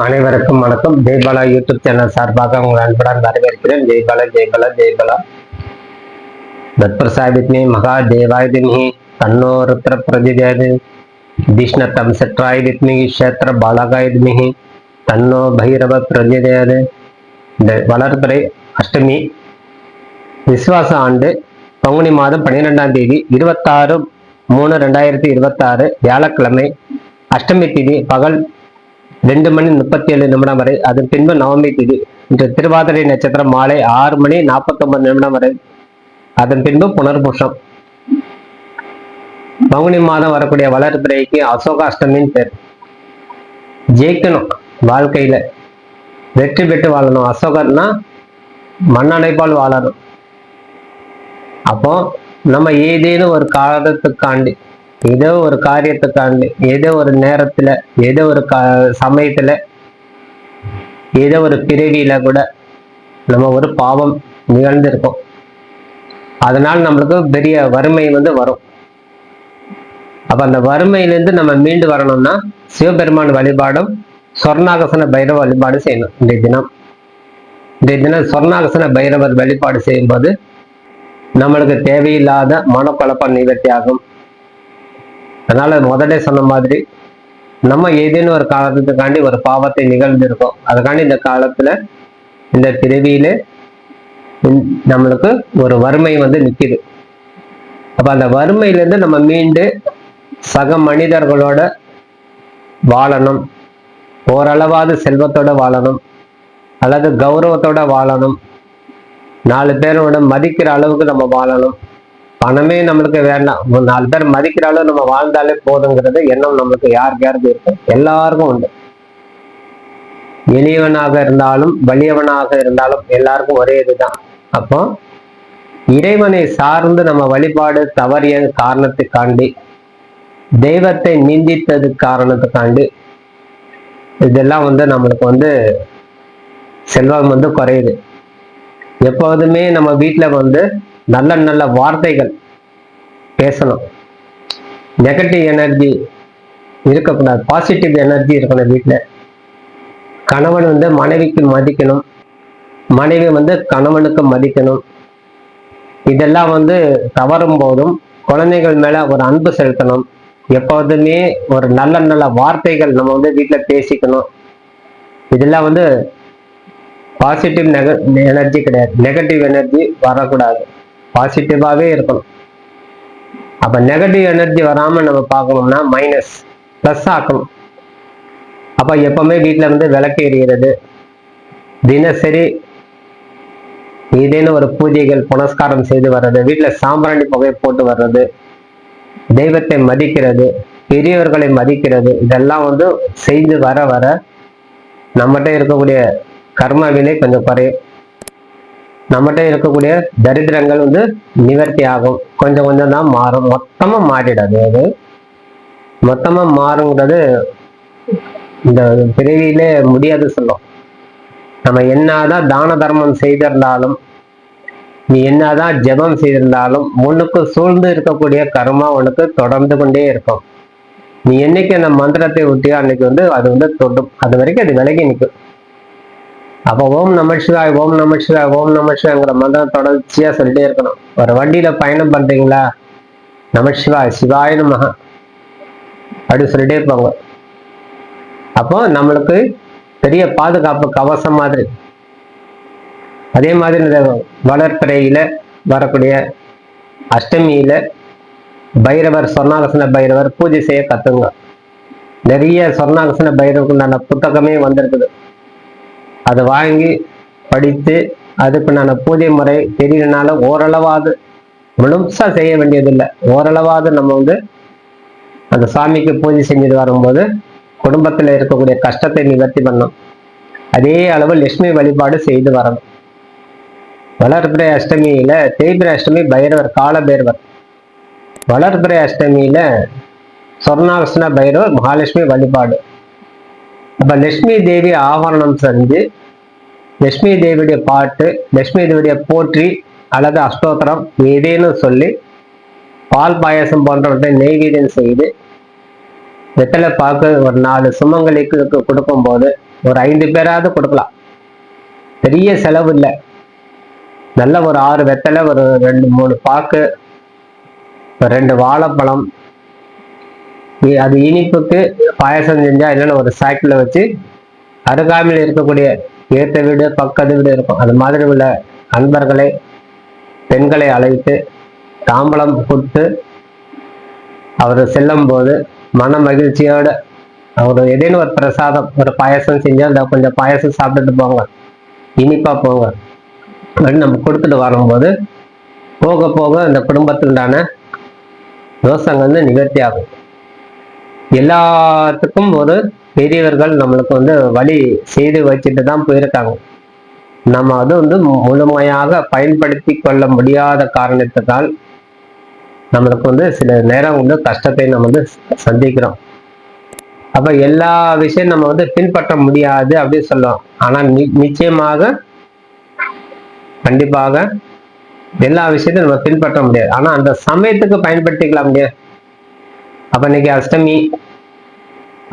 அனைவருக்கும் வணக்கம். Jaibala YouTube channel சார்பாக உங்கள் அன்புடன் வரவேற்கிறேன். ஜெய்பாலா ஜெய்பாலா ஜெய்பாலா. தத்பிரசாதித்மி மகா தேவாயுதிமி தன்னோ ருத்ர பிரதிதேது விஷ்ணத்தம் சத்ராயுதித்மி க்ஷேத்திர பாலகாயுதிமி தன்னோ பைரவ பிரதிதேது. இந்த வளர்பிறை அஷ்டமி விஸ்வாச ஆண்டு பங்குனி மாதம் 12ஆம் தேதி 26/3/2026 வியாழக்கிழமை. அஷ்டமி திதி பகல் 2:37 வரை. அதன் பின்பு நவமி திதி. இன்று திருவாதிரை நட்சத்திரம் மாலை 6:49 வரை. அதன் பின்பு புனர்பூஷம். பங்குனி மாதம் வரக்கூடிய வளர்பிறைக்கு அசோக அஷ்டமின்னு பேர். ஜெயிக்கணும், வாழ்க்கையில வெற்றி பெற்று வாழணும். அசோகர்னா மண்ணடைப்பால் வாழணும். அப்போ நம்ம ஏதேனும் ஒரு காலத்துக்காண்டி, ஏதோ ஒரு காரியத்துக்காண்டி, ஏதோ ஒரு நேரத்துல, ஏதோ ஒரு சமயத்துல, ஏதோ ஒரு பிறவியில கூட நம்ம ஒரு பாவம் நிகழ்ந்திருக்கோம். அதனால் நம்மளுக்கு பெரிய வறுமை வரும். அப்ப அந்த வறுமையிலிருந்து நம்ம மீண்டு வரணும்னா சிவபெருமான் வழிபாடும் சொர்ணாகசன பைரவ வழிபாடு செய்யணும். இன்றைய தினம் சொர்ணாகசன பைரவர் வழிபாடு செய்யும்போது நம்மளுக்கு தேவையில்லாத மனக்குழப்பம் நிவர்த்தி ஆகும். அதனால முதல்ல சொன்ன மாதிரி நம்ம ஏதேனும் ஒரு காலத்துக்காண்டி ஒரு பாவத்தை நிகழ்ந்திருக்கோம். அதுக்காண்டி இந்த காலத்துல, இந்த பிறவியில நம்மளுக்கு ஒரு வறுமை நிக்குது. அப்ப அந்த வறுமையிலிருந்து நம்ம மீண்டு சக மனிதர்களோட வாழணும். ஓரளவாவது செல்வத்தோட வாழணும், அல்லது கௌரவத்தோட வாழணும். 4 பேரோட மதிக்கிற அளவுக்கு நம்ம வாழணும். பணமே நம்மளுக்கு வேண்டாம், 4 பேர் மதிக்கிற அளவு நம்ம வாழ்ந்தாலே போதுங்கிறது எண்ணம் நம்மளுக்கு யாருக்கு இருக்கும், எல்லாருக்கும் உண்டு. எளியவனாக இருந்தாலும் வலியவனாக இருந்தாலும் எல்லாருக்கும் ஒரே இதுதான். அப்போ இறைவனை சார்ந்து நம்ம வழிபாடு தவறிய காரணத்துக்காண்டி, தெய்வத்தை நிந்தித்தது காரணத்துக்காண்டி, இதெல்லாம் நம்மளுக்கு செல்வம் குறையுது. எப்போதுமே நம்ம வீட்டுல நல்ல நல்ல வார்த்தைகள் பேசணும். நெகட்டிவ் எனர்ஜி இருக்கக்கூடாது, பாசிட்டிவ் எனர்ஜி இருக்கணும் வீட்டுல. கணவன் மனைவிக்கு மதிக்கணும், மனைவி கணவனுக்கு மதிக்கணும். இதெல்லாம் தவறும் போதும் குழந்தைகள் மேல ஒரு அன்பு செலுத்தணும். எப்போதுமே ஒரு நல்ல நல்ல வார்த்தைகள் நம்ம வீட்டுல பேசிக்கணும். இதெல்லாம் பாசிட்டிவ் எனர்ஜி கிடையாது, நெகட்டிவ் எனர்ஜி வரக்கூடாது, பாசிட்டிவாவே இருக்கணும். அப்ப நெகட்டிவ் எனர்ஜி வராம நம்ம பார்க்கணும்னா மைனஸ் பிளஸ் ஆக்கணும். அப்ப எப்பவுமே வீட்டுல விளக்கு எறிகிறது, தினசரி ஏதேனும் ஒரு பூஜைகள் புனஸ்காரம் செய்து வர்றது, வீட்டுல சாம்பிராணி புகை போட்டு வர்றது, தெய்வத்தை மதிக்கிறது, பெரியவர்களை மதிக்கிறது, இதெல்லாம் செய்து வர வர நம்மகிட்ட இருக்கக்கூடிய கர்ம வினை கொஞ்சம் குறையும். நம்மகிட்ட இருக்கக்கூடிய தரித்திரங்கள் நிவர்த்தி ஆகும். கொஞ்சம் கொஞ்சம் தான் மாறும், மொத்தமா மாறிடாது. அது மொத்தமா மாறுங்கிறது இந்த பிறவியிலே முடியாது சொல்லும். நம்ம என்னதான் தான தர்மம் செய்திருந்தாலும், நீ என்னதான் ஜெபம் செய்திருந்தாலும், உனக்கு சூழ்ந்து இருக்கக்கூடிய கர்மா உனக்கு தொடர்ந்து கொண்டே இருக்கும். நீ என்னைக்கு அந்த மந்திரத்தை விட்டியோ அன்னைக்கு அது தொடும். அது வரைக்கும் அது விலகி நிற்கும். அப்போ ஓம் நமசிவாய், ஓம் நமசிவாய், ஓம் நமசிவாய்ங்கிற மந்திரம் தொடர்ச்சியா சொல்லிட்டே இருக்கணும். ஒரு வண்டியில பயணம் பண்றீங்களா, நமசிவாய் சிவாய நமஹ அப்படி சொல்லிட்டே இருப்பாங்க. அப்போ நம்மளுக்கு பெரிய பாதுகாப்பு கவசம் மாதிரி. அதே மாதிரி இந்த வளர்பிறையில வரக்கூடிய அஷ்டமியில பைரவர், சொர்ணாகசன பைரவர் பூஜை செய்ய கத்துங்க. நிறைய சொர்ணாகசன பைரவருக்கு உண்டான புத்தகமே வந்திருக்குது. அதை வாங்கி படித்து அதுக்கு நான் பூஜை முறை தெரியலனால ஓரளவாவது, முழுசா செய்ய வேண்டியதில்லை, ஓரளவாவது நம்ம அந்த சாமிக்கு பூஜை செஞ்சுட்டு வரும்போது குடும்பத்துல இருக்கக்கூடிய கஷ்டத்தை நிவர்த்தி பண்ணும். அதே அளவு லட்சுமி வழிபாடு செய்து வரணும். வளர்பிறை அஷ்டமியில, தேய்பிறை அஷ்டமி பைரவர் கால பைரவர், வளர்பிறை அஷ்டமியில சொர்ணாகசன பைரவர் மகாலட்சுமி வழிபாடு. அப்ப லட்சுமி தேவி ஆவரணம் செஞ்சு லட்சுமி தேவியுடைய பாட்டு, லட்சுமி தேவியுடைய போற்றி அல்லது அஷ்டோத்திரம் ஏதேனும் சொல்லி பால் பாயசம் போன்றவற்றை நெய்வேதியம் செய்து வெத்தலை பாக்கு ஒரு 4 சுமங்கலிக்கு கொடுக்கும் போது ஒரு 5 பேராவது கொடுக்கலாம். பெரிய செலவு இல்லை. நல்ல ஒரு 6 வெத்தலை, ஒரு 2-3 பாக்கு, 2 வாழைப்பழம், அது இனிப்புக்கு பாயசம் செஞ்சா இல்லைன்னா ஒரு சாக்கில் வச்சு அருகாமையில் இருக்கக்கூடிய ஏற்ற வீடு பக்கத்து வீடு இருக்கும், அது மாதிரி உள்ள நண்பர்களை பெண்களை அழைத்து தாம்பலம் கொடுத்து அவர் செல்லும் போது மன மகிழ்ச்சியோட அவர் ஏதேனும் ஒரு பிரசாதம், ஒரு பாயசம் செஞ்சா அந்த கொஞ்சம் பாயசம் சாப்பிட்டுட்டு போங்க, இனிப்பா போங்க அப்படின்னு நம்ம கொடுத்துட்டு வரும்போது போக போக அந்த குடும்பத்துண்டான தோஷங்கள் வந்து நிவர்த்தி ஆகும். எல்லாத்துக்கும் ஒரு பெரியவர்கள் நம்மளுக்கு வந்து வழி செய்து வச்சுட்டு தான் போயிருக்காங்க. நம்ம அது வந்து முழுமையாக பயன்படுத்தி கொள்ள முடியாத காரணத்தினால் நம்மளுக்கு வந்து சில நேரம் வந்து கஷ்டத்தை நம்ம வந்து சந்திக்கிறோம். அப்ப எல்லா விஷயம் நம்ம வந்து பின்பற்ற முடியாது அப்படின்னு சொல்லுவோம். ஆனா நிச்சயமாக கண்டிப்பாக எல்லா விஷயத்தையும் நம்ம பின்பற்ற முடியாது. ஆனா அந்த சமயத்துக்கு பயன்படுத்திக்கலாம் முடியாது. அப்ப இன்னைக்கு அஷ்டமி,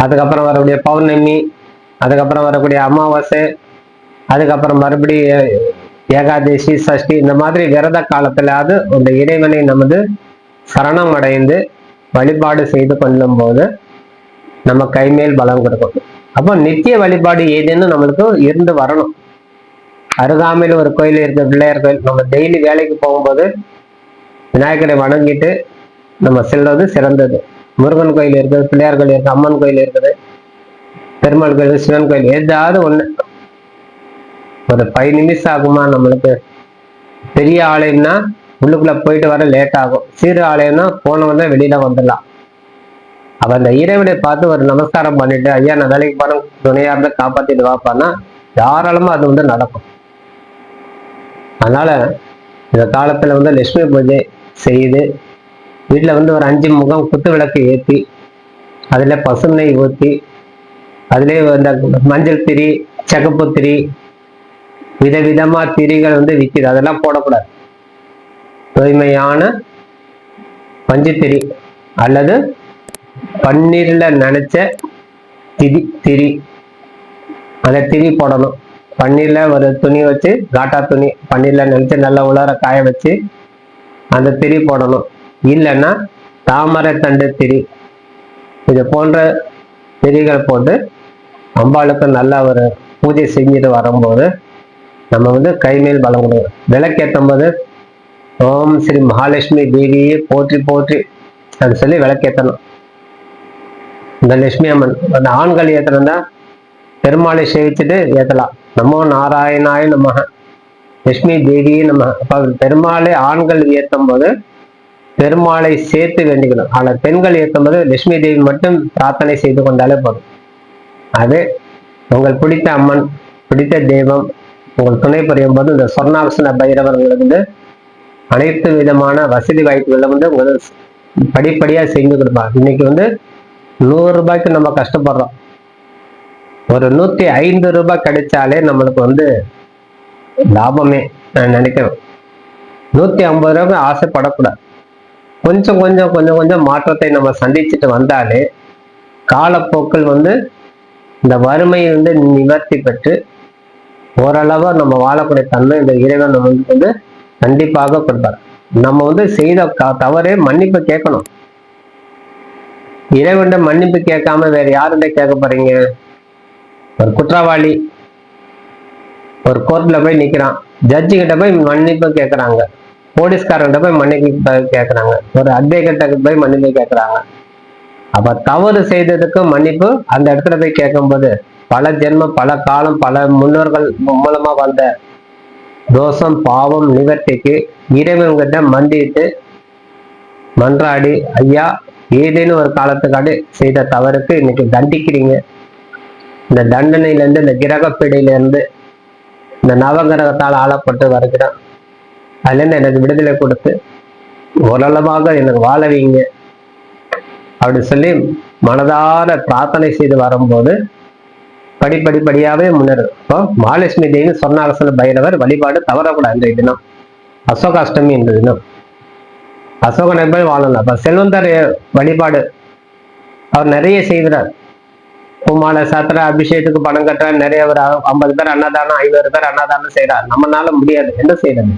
அதுக்கப்புறம் வரக்கூடிய பௌர்ணமி, அதுக்கப்புறம் வரக்கூடிய அமாவாசை, அதுக்கப்புறம் மறுபடியும் ஏகாதசி, சஷ்டி, இந்த மாதிரி விரத காலத்திலாவது அந்த இறைவனை நமது சரணம் அடைந்து வழிபாடு செய்து கொள்ளும் போது நம்ம கைமேல் பலம் கொடுக்கும். அப்போ நித்திய வழிபாடு ஏதேனும் நம்மளுக்கு இருந்து வரணும். அருகாமையில் ஒரு கோயில் இருக்க, பிள்ளையார் கோயில், நம்ம டெய்லி வேலைக்கு போகும்போது விநாயகரை வணங்கிட்டு நம்ம செல்வது சிறந்தது. முருகன் கோயில் இருக்குது, பிள்ளையார் கோயில் இருக்குது, அம்மன் கோயில் இருக்குது, பெருமாள் கோயில், சிவன் கோயில், ஏதாவது ஒண்ணு. ஒரு 5 நிமிஷம் ஆகுமா நம்மளுக்கு? பெரிய ஆலயம்னா உள்ளுக்குள்ள போயிட்டு வர லேட் ஆகும். சிறு ஆலயம்னா போனவொடனே வெளியில வந்துடலாம். அப்ப அந்த இறைவனை பார்த்து ஒரு நமஸ்காரம் பண்ணிட்டு, ஐயா நான் வேலைக்கு போன துணையா இருந்தா காப்பாத்திட்டு வாப்பான்னா தாராளமா அது வந்து நடக்கும். அதனால இந்த காலத்துல வந்து லட்சுமி பூஜை செய்து வீட்டுல வந்து ஒரு 5 முகம் குத்து விளக்கு ஏற்றி அதுல பசுநெய் ஊற்றி அதுலேயே அந்த மஞ்சள் திரி, சகப்பு திரி, விதவிதமா திரிகள் வந்து விற்கிது, அதெல்லாம் போடக்கூடாது. தூய்மையான பஞ்சுத்திரி அல்லது பன்னீர்ல நினைச்ச திரி, அந்த திரி போடணும். பன்னீர்ல ஒரு துணி வச்சு, காட்டா துணி பன்னீர்ல நினைச்சு நல்லா உலர காய வச்சு அந்த திரி போடணும். இல்லைன்னா தாமரை தண்டு திரி, இது போன்ற திரிகள் போட்டு அம்பாளுக்கு நல்ல ஒரு பூஜை செஞ்சுட்டு வரும்போது நம்ம வந்து கைமேல் பலம் கொடுக்கணும். விளக்கேற்றும் போது ஓம் ஸ்ரீ மகாலட்சுமி தேவியே போற்றி போற்றி அது சொல்லி விளக்கேற்றணும். இந்த லட்சுமி அம்மன் அந்த ஆண்கள் ஏற்றணும், பெருமாளை சேவிச்சுட்டு ஏற்றலாம். நமோ நாராயணாய நமக, லட்சுமி தேவியே நம்ம. அப்ப பெருமாளை ஆண்கள் ஏற்றும் போது பெருமாளை சேர்த்து வேண்டிக்கணும். ஆனால் பெண்கள் ஏற்றும் போது லட்சுமி தேவி மட்டும் பிரார்த்தனை செய்து கொண்டாலே போதும். அது உங்கள் பிடித்த அம்மன், பிடித்த தெய்வம் உங்கள் துணை புரியும் போது இந்த சொர்ணாபசன பைரவர்களுக்கு வந்து அனைத்து விதமான வசதி வாய்ப்புகளை வந்து உங்களுக்கு படிப்படியா செஞ்சு கொடுப்பாங்க. இன்னைக்கு வந்து 100 ரூபாய்க்கு நம்ம கஷ்டப்படுறோம். ஒரு 105 ரூபாய் கிடைச்சாலே நம்மளுக்கு வந்து லாபமே. நான் நினைக்கிறேன் 150 ரூபாய்க்கு ஆசைப்படக்கூடாது. கொஞ்சம் கொஞ்சம் கொஞ்சம் கொஞ்சம் மாற்றத்தை நம்ம சந்திச்சுட்டு வந்தாலே காலப்போக்கில் வந்து இந்த வறுமையை வந்து நிவர்த்தி பெற்று ஓரளவா நம்ம வாழக்கூடிய தன்மை இந்த இறைவன் நம்மளுக்கு வந்து கண்டிப்பாக கொடுப்பார். நம்ம வந்து செய்த தவறே மன்னிப்பு கேட்கணும். இறைவன் மன்னிப்பு கேட்காம வேற யாருகிட்ட கேட்க போறீங்க? ஒரு குற்றவாளி ஒரு கோர்ட்ல போய் நிக்கிறான், ஜட்ஜு கிட்ட போய் மன்னிப்பு கேட்கறாங்க, போலீஸ்காரங்கிட்ட போய் மன்னிப்பு கேட்கறாங்க, ஒரு அட்வொகேட்ட போய் மன்னிப்பு கேட்கறாங்க. அப்ப தவறு செய்ததுக்கு மன்னிப்பு அந்த இடத்துல போய் கேட்கும்போது பல ஜென்மம், பல காலம், பல முன்னோர்கள் மூலமா வந்த தோஷம் பாவம் நிவர்த்திக்கு இறைவன்கிட்ட மண்டிட்டு மன்றாடி, ஐயா ஏதேனும் ஒரு காலத்துக்காடு செய்த தவறுக்கு இன்னைக்கு தண்டிக்கிறீங்க, இந்த தண்டனையில இருந்து, இந்த கிரகப்பீடையில இருந்து, இந்த நவகிரகத்தால் ஆளப்பட்டு வருகிறேன், அதுல இருந்து எனக்கு விடுதலை கொடுத்து ஓரளவாக எனக்கு வாழ வைங்க அப்படி சொல்லி மனதார பிரார்த்தனை செய்து வரும்போது படிப்படியாவே முன்னேறும். இப்போ மகாலட்சுமி தேவி சொர்ணாகர்ஷண பைரவர் வழிபாடு தவறக்கூடாது. இன்றைய தினம் அசோகாஷ்டமி என்ற தினம் அசோகனை போய் வாழலாம். அப்ப செல்வந்தர் வழிபாடு அவர் நிறைய செய்கிறார். பூமாலை சாத்திர, அபிஷேகத்துக்கு பணம் கட்டுற, நிறைய ஒரு 50 பேர் அன்னதானம், 500 பேர் அன்னதானம் செய்யறார். நம்மளால முடியாது, என்ன செய்யறது?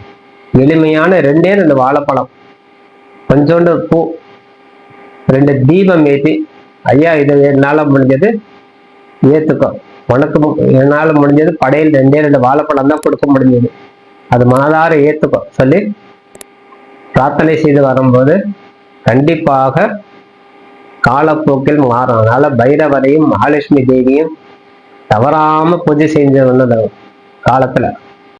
எளிமையான 2 வாழைப்பழம், கொஞ்சோண்டு பூ, 2 தீபம் ஏற்றி, ஐயா இது என்னால முடிஞ்சது ஏத்துக்கோ, உனக்கு என்னால முடிஞ்சது படையில் 2 வாழைப்பழம் தான் கொடுக்க முடிஞ்சது, அது மனதார ஏத்துக்கோ சொல்லி பிரார்த்தனை செய்து வரும்போது கண்டிப்பாக காலப்போக்கில் மாறும். அதனால பைரவரையும் மகாலட்சுமி தேவியும் தவறாம பூஜை செஞ்ச காலத்துல